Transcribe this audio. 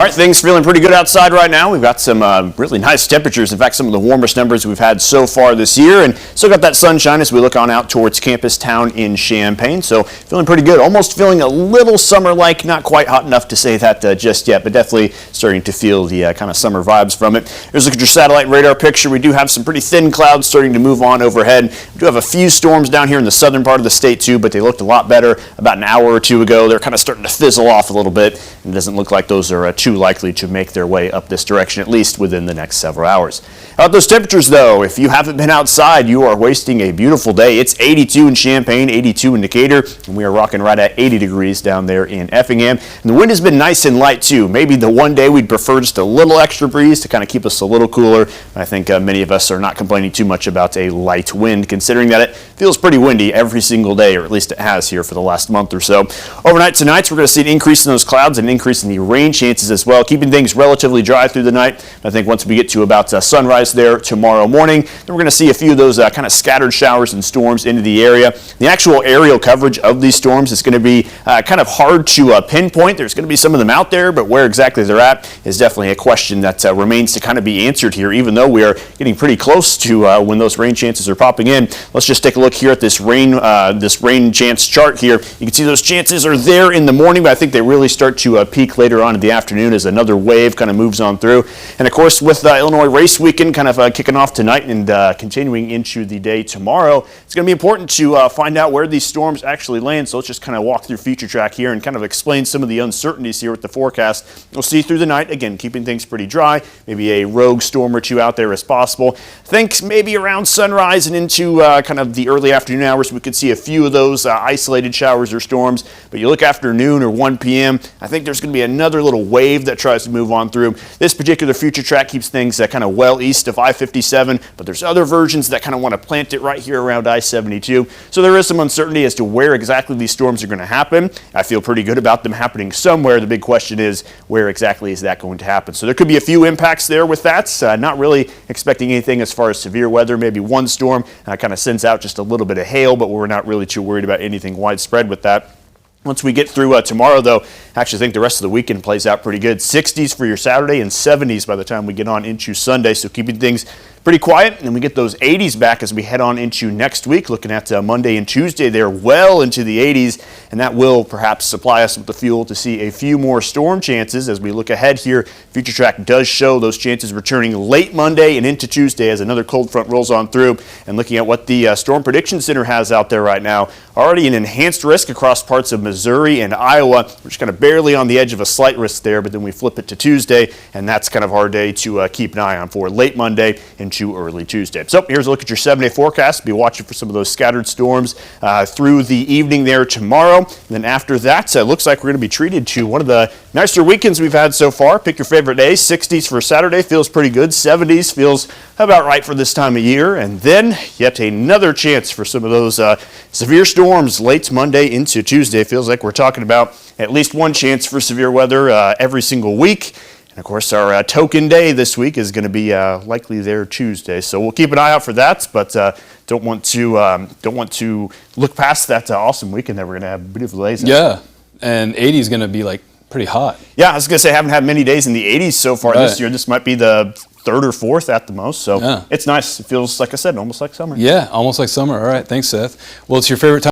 All right, things feeling pretty good outside right now. We've got some really nice temperatures. In fact, some of the warmest numbers we've had so far this year, and still got that sunshine as we look on out towards Campus Town in Champaign. So feeling pretty good. Almost feeling a little summer-like. Not quite hot enough to say that just yet, but definitely starting to feel the kind of summer vibes from it. Here's a look at your satellite radar picture. We do have some pretty thin clouds starting to move on overhead. We do have a few storms down here in the southern part of the state too, but they looked a lot better about an hour or two ago. They're kind of starting to fizzle off a little bit, and it doesn't look like those are too likely to make their way up this direction, at least within the next several hours. How about those temperatures, though? If you haven't been outside, you are wasting a beautiful day. It's 82 in Champaign, 82 in Decatur, and we are rocking right at 80 degrees down there in Effingham. And the wind has been nice and light, too. Maybe the one day we'd prefer just a little extra breeze to kind of keep us a little cooler. I think many of us are not complaining too much about a light wind, considering that it feels pretty windy every single day, or at least it has here for the last month or so. Overnight tonight, we're going to see an increase in those clouds and an increase in the rain chances as well, keeping things relatively dry through the night. I think once we get to about sunrise there tomorrow morning, then we're going to see a few of those kind of scattered showers and storms into the area. The actual aerial coverage of these storms is going to be kind of hard to pinpoint. There's going to be some of them out there, but where exactly they're at is definitely a question that remains to kind of be answered here, even though we are getting pretty close to when those rain chances are popping in. Let's just take a look here at this rain chance chart here. You can see those chances are there in the morning, but I think they really start to peak later on in the afternoon as another wave kind of moves on through. And of course, with Illinois race weekend kind of kicking off tonight and continuing into the day tomorrow, it's going to be important to find out where these storms actually land. So let's just kind of walk through Future Track here and kind of explain some of the uncertainties here with the forecast. We'll see through the night, again, keeping things pretty dry, maybe a rogue storm or two out there as possible. Think maybe around sunrise and into kind of the early afternoon hours, we could see a few of those isolated showers or storms. But you look after noon or 1 p.m., I think there's going to be another little wave that tries to move on through. This particular Future Track keeps things kind of well east of I-57, but there's other versions that kind of want to plant it right here around I-72. So there is some uncertainty as to where exactly these storms are going to happen. I feel pretty good about them happening somewhere. The big question is, where exactly is that going to happen? So there could be a few impacts there with that. Not really expecting anything as far as severe weather. Maybe one storm kind of sends out just a little bit of hail, but we're not really too worried about anything widespread with that. Once we get through tomorrow, though, I actually think the rest of the weekend plays out pretty good. 60s for your Saturday and 70s by the time we get on into Sunday, so keeping things pretty quiet. And then we get those 80s back as we head on into next week, looking at Monday and Tuesday. They're well into the 80s, and that will perhaps supply us with the fuel to see a few more storm chances as we look ahead here. Future Track does show those chances returning late Monday and into Tuesday as another cold front rolls on through. And looking at what the Storm Prediction Center has out there right now, already an enhanced risk across parts of Missouri and Iowa. We're just kind of barely on the edge of a slight risk there, but then we flip it to Tuesday, and that's kind of our day to keep an eye on for late Monday into early Tuesday. So here's a look at your 7-day forecast. Be watching for some of those scattered storms through the evening there tomorrow. And then after that, looks like we're going to be treated to one of the nicer weekends we've had so far. Pick your favorite day. 60s for Saturday feels pretty good. 70s feels about right for this time of year. And then yet another chance for some of those severe storms late Monday into Tuesday. Feels like we're talking about at least one chance for severe weather every single week. And of course, our token day this week is going to be likely there Tuesday. So we'll keep an eye out for that, but don't want to look past that awesome weekend that we're going to have beautiful days. Yeah, and 80 is going to be like pretty hot. Yeah, I was going to say I haven't had many days in the 80s so far this year. This might be the third or fourth at the most. So It's nice. It feels, like I said, almost like summer. Yeah, almost like summer. All right, thanks, Seth. Well, it's your favorite time